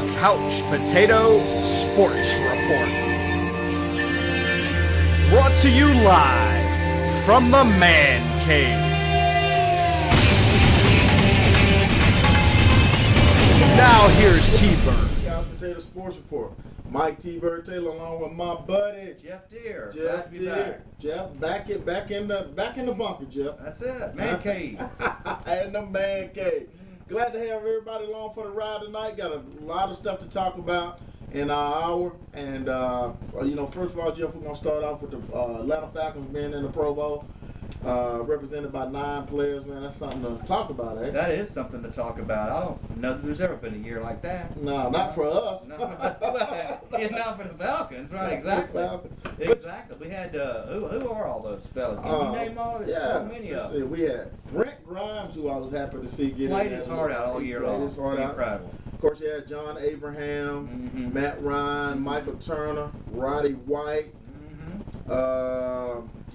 the Couch Potato Sports Report. Brought to you live from the Man Cave. Now here's T-Bird. Couch Potato Sports Report. Mike T-Bird Taylor along with my buddy Jeff Deere. Jeff Deere. Jeff, back in the bunker, Jeff. That's it. Man cave. In the man cave. Glad to have everybody along for the ride tonight. Got a lot of stuff to talk about in our hour. And first of all, Jeff, we're gonna start off with the Atlanta Falcons being in the Pro Bowl. Represented by 9 players, man. That's something to talk about, eh? That is something to talk about. I don't know that there's ever been a year like that. No, not for us. No, not for the Falcons, right? Exactly. Exactly. We had who are all those fellas? Can you name all? There's so many of them. We had Brent Grimes, who I was happy to see get played his heart out all year long. His heart out. Incredible. Of course, you had John Abraham, Matt Ryan, Michael Turner, Roddy White.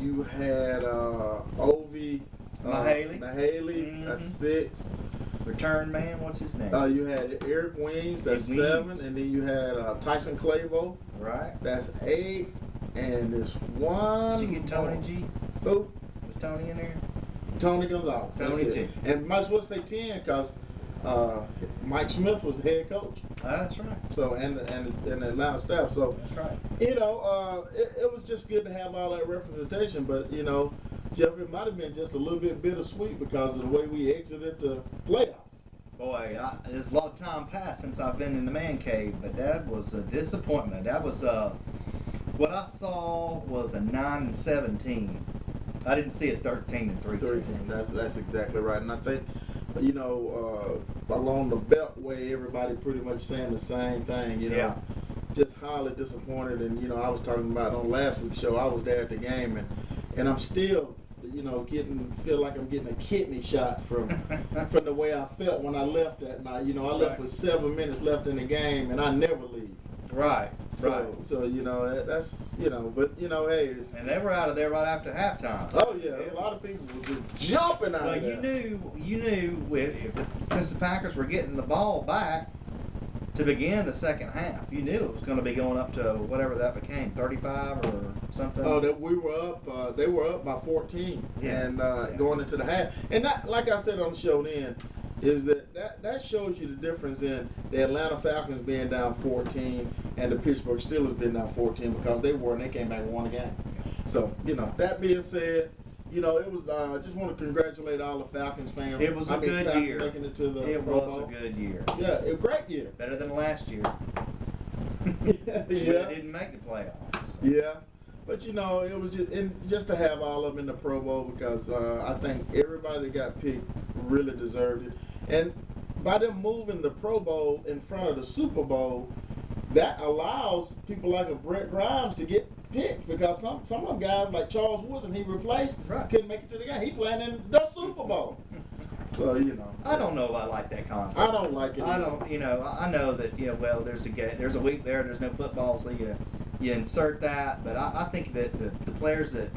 You had Ovi Mahaley, that's 6. Return man, what's his name? You had Eric Weems, that's 7, and then you had Tyson Clavo, right? That's 8, and this one. Did you get Tony G? Who? Was Tony in there? Tony Gonzalez. Tony G. And might as well say 10 because Mike Smith was the head coach. That's right. So and the Atlanta staff. So that's right. It was just good to have all that representation. But Jeff, it might have been just a little bit bittersweet because of the way we exited the playoffs. Boy, there's a lot of time passed since I've been in the man cave, but that was a disappointment. That was what I saw was a 9-17. I didn't see a 13-3. 13. That's exactly right. And I think, along the beltway, everybody pretty much saying the same thing. Yeah. Just highly disappointed. And I was talking about on last week's show. I was there at the game, and I'm still, feel like I'm getting a kidney shot from the way I felt when I left that night. I left with 7 minutes left in the game, and I never leave. Right. So that's but hey. And they were out of there right after halftime. Oh yeah, a lot of people were just jumping out of there. You knew since the Packers were getting the ball back to begin the second half, you knew it was going to be going up to whatever that became, 35 or something. Oh, that we were up. They were up by 14, and going into the half. And that, like I said on the show then, is that shows you the difference in the Atlanta Falcons being down 14 and the Pittsburgh Steelers being down 14 because they came back and won the game. So, that being said, it was, I just want to congratulate all the Falcons fans. It was a good year. Making it to the It Pro was Bowl. a good year. Yeah, a great year. Better than last year. Yeah. They didn't make the playoffs. So. Yeah. But it was just to have all of them in the Pro Bowl because I think everybody that got picked really deserved it. And by them moving the Pro Bowl in front of the Super Bowl, that allows people like a Brent Grimes to get picked because some of them guys like Charles Woodson he replaced couldn't make it to the game. He playing in the Super Bowl. So I don't know if I like that concept. I don't like it. I don't. I know that there's a week there. There's no football, so you insert that. But I think that the players that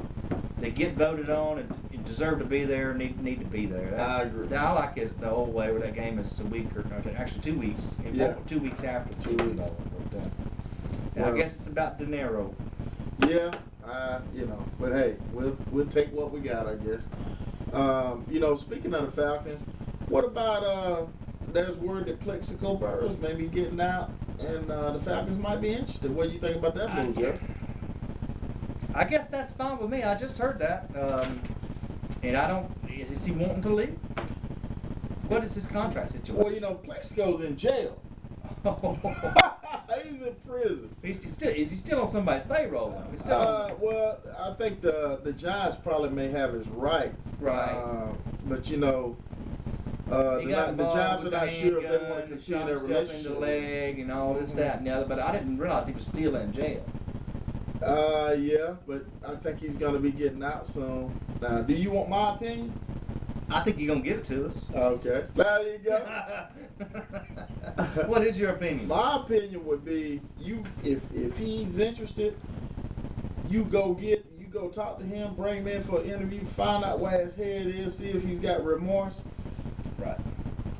get voted on and deserve to be there need to be there. I agree. I like it the whole way where that game is a week or actually 2 weeks. 2 weeks after the Super Bowl. But, I guess it's about dinero. Yeah, but hey, we'll take what we got, I guess. Speaking of the Falcons, what about there's word that Plexico Burress may be getting out, and the Falcons might be interested. What do you think about that move, Jeff? I guess that's fine with me. I just heard that, and I don't. Is he wanting to leave? What is his contract situation? Well, Plexico's in jail. He's in prison. Is he still on somebody's payroll? Well, I think the Giants probably may have his rights. Right. But the Giants are not sure if they want to continue their relationship. In the leg and all this, that, and the other. But I didn't realize he was still in jail. Yeah, but I think he's going to be getting out soon. Now, do you want my opinion? I think you're going to give it to us. Okay. There you go. What is your opinion? My opinion would be if he's interested, you go talk to him, bring him in for an interview, find out where his head is, see if he's got remorse. Right.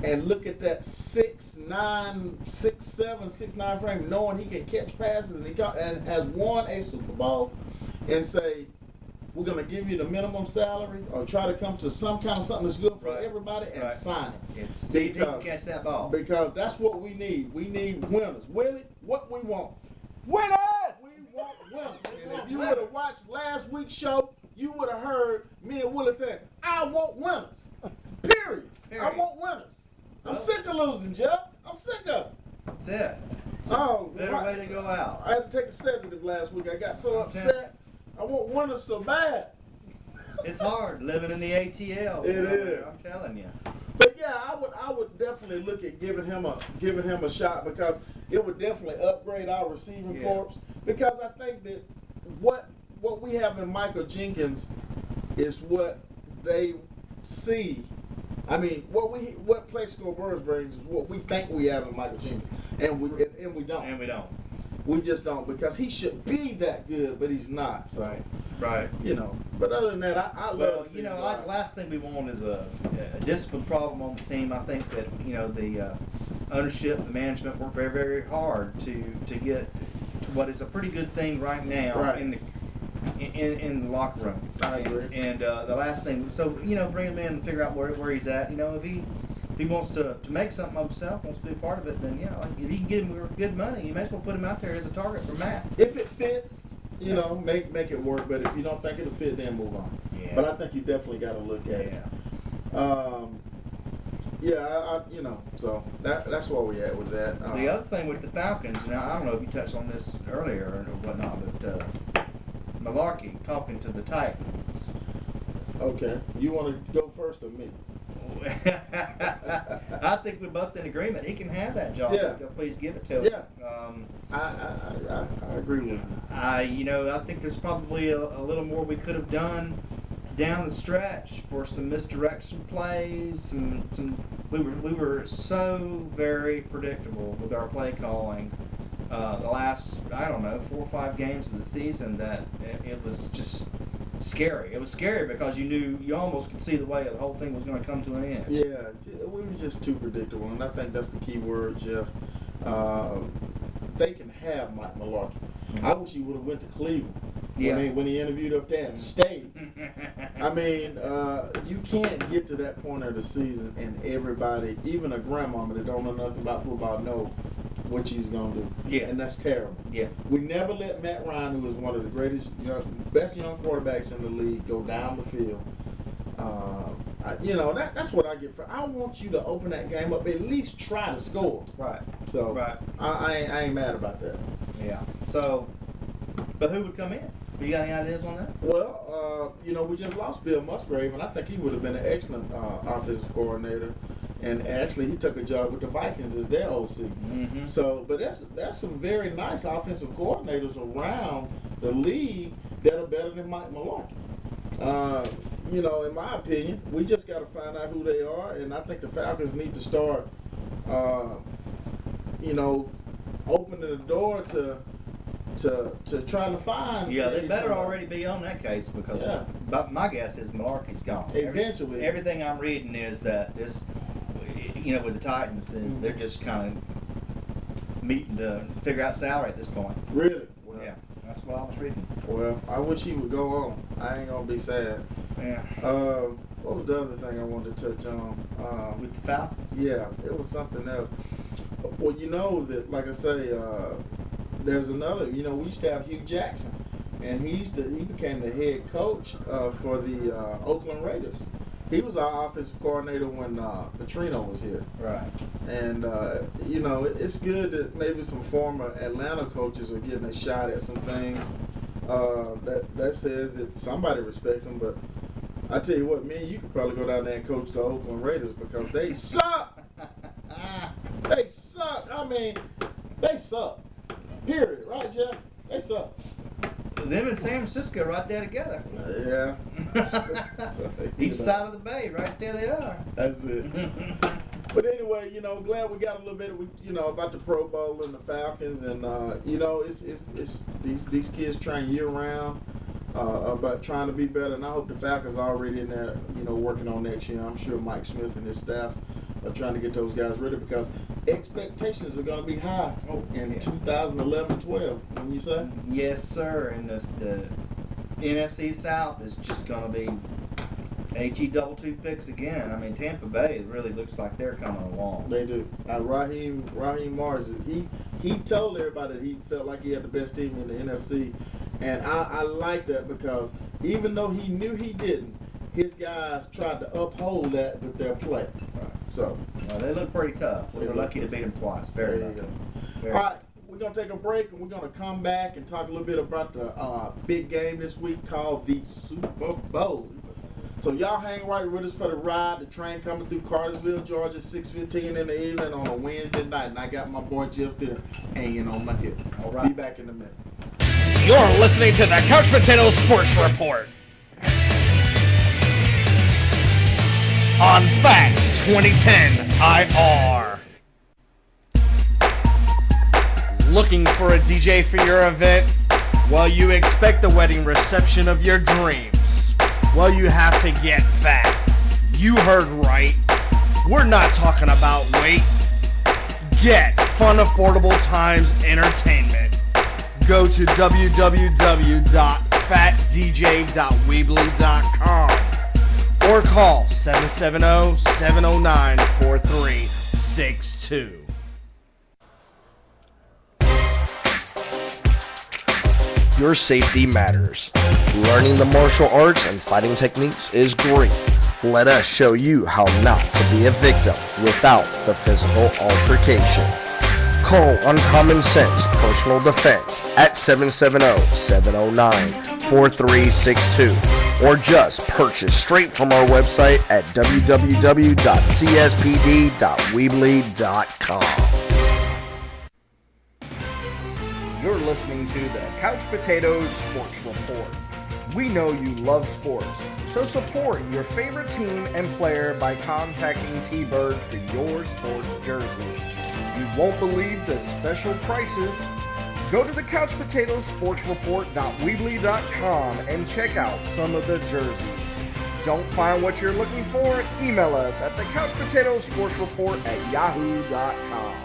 and look at that 6'9", 6'7", 6'9" frame, knowing he can catch passes and has won a Super Bowl, and say, we're going to give you the minimum salary or try to come to some kind of something that's good for everybody and sign it. See if he can catch that ball. Because that's what we need. We need winners. Willie, what we want? Winners! We want winners. And if you would have watched last week's show, you would have heard me and Willie say, I want winners. Period. I want winners. I'm sick of losing, Jeff. I'm sick of it. That's it. Oh, Better way to go out. I had to take a sedative last week. I got so upset. I want winners so bad. It's hard living in the ATL. It is. I'm telling you. But yeah, I would definitely look at giving him a shot, because it would definitely upgrade our receiving corps. Because I think that what we have in Michael Jenkins is what they see. I mean, what Plexico Burrs brings is what we think we have in Michael Jenkins, and we don't. And we don't. We just don't, because he should be that good, but he's not. So, right. You know. But other than that, I love. Well, you know, last thing we want is a discipline problem on the team. I think that the ownership, the management work very, very hard to get to what is a pretty good thing right now in the locker room. I agree. And the last thing, so bring him in and figure out where he's at. If he wants to make something of himself, wants to be a part of it, then if you can get him good money, you may as well put him out there as a target for Matt. If it fits, make it work. But if you don't think it'll fit, then move on. Yeah. But I think you definitely got to look at it. So that's where we at with that. The other thing with the Falcons, now I don't know if you touched on this earlier or whatnot, but Malarkey talking to the Titans. Okay, you want to go first or me? I think we're both in agreement. He can have that job. Yeah. Please give it to him. Yeah. I agree with you. I think there's probably a little more we could have done down the stretch for some misdirection plays. We were so very predictable with our play calling. The last 4 or 5 games of the season, that it was just scary. It was scary because you almost could see the way the whole thing was going to come to an end. Yeah, we were just too predictable, and I think that's the key word, Jeff. They can have Mike Malarkey. I wish he would have went to Cleveland when he interviewed up there and stayed. I mean, you can't get to that point of the season and everybody, even a grandmama that don't know nothing about football, know what she's going to do. Yeah. And that's terrible. Yeah. We never let Matt Ryan, who is one of the best young quarterbacks in the league, go down the field. That's what I get for. I want you to open that game up, at least try to score. Right. So I ain't mad about that. Yeah. So, but who would come in? You got any ideas on that? Well, we just lost Bill Musgrave, and I think he would have been an excellent offensive coordinator. And actually, he took a job with the Vikings as their OC. Mm-hmm. So, but that's some very nice offensive coordinators around the league that are better than Mike Malarkey. In my opinion, we just got to find out who they are, and I think the Falcons need to start, opening the door to trying to find. Yeah, they better already be on that case, because my guess is Malarkey's gone. Eventually. Everything I'm reading is that this, with the Titans, is they're just kind of meeting to figure out salary at this point. Really? Well, yeah, that's what I was reading. Well, I wish he would go on. I ain't gonna be sad. Yeah. What was the other thing I wanted to touch on? With the Falcons? Yeah, it was something else. Well, that, like I say, there's another. We used to have Hugh Jackson, and he became the head coach for the Oakland Raiders. He was our offensive coordinator when Petrino was here. Right. And it's good that maybe some former Atlanta coaches are getting a shot at some things. That says that somebody respects them. But I tell you what, man, you could probably go down there and coach the Oakland Raiders, because they suck. They suck. I mean, they suck. Period. Right, Jeff? They suck. Them and San Francisco right there together. Yeah. Each side of the bay, right there they are. That's it. But anyway, glad we got a little bit about the Pro Bowl and the Falcons, and it's these kids train year round about trying to be better, and I hope the Falcons are already in there, working on next year. I'm sure Mike Smith and his staff of trying to get those guys ready because expectations are going to be high in 2011-12. When you say? Yes, sir. And the NFC South is just going to be HE double toothpicks again. I mean, Tampa Bay, it really looks like they're coming along. They do. Raheem Morris, he told everybody that he felt like he had the best team in the NFC, and I like that because even though he knew he didn't, his guys tried to uphold that with their play. Right. So they look pretty tough. We were lucky to beat them twice. Very lucky. All right, we're going to take a break, and we're going to come back and talk a little bit about the big game this week called the Super Bowl. So y'all hang right with us for the ride. The train coming through Cartersville, Georgia, 6:15 in the evening on a Wednesday night. And I got my boy Jeff Deere hanging on my hip. All right. Be back in a minute. You're listening to the Couch Potato Sports Report on Fact 2010 IR. Looking for a DJ for your event? Well, you expect the wedding reception of your dreams. Well, you have to get fat. You heard right. We're not talking about weight. Get fun, affordable times entertainment. Go to www.fatdj.weebly.com or call 770-709-4362. Your safety matters. Learning the martial arts and fighting techniques is great. Let us show you how not to be a victim without the physical altercation. Call Uncommon Sense Personal Defense at 770-709-4362 or just purchase straight from our website at www.cspd.weebly.com. You're listening to the Couch Potatoes Sports Report. We know you love sports, so support your favorite team and player by contacting T-Bird for your sports jersey. You won't believe the special prices. Go to the Couch Potatoes Sports Report.weebly.com and check out some of the jerseys. Don't find what you're looking for? Email us at the Couch Potatoes Sports Report at yahoo.com.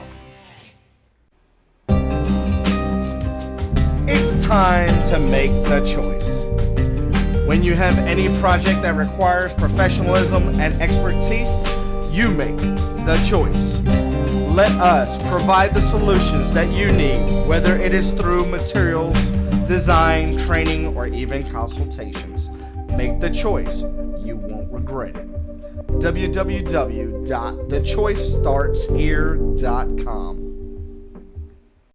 It's time to make the choice. When you have any project that requires professionalism and expertise, you make the choice. Let us provide the solutions that you need, whether it is through materials, design, training, or even consultations. Make the choice. You won't regret it. www.thechoicestartshere.com.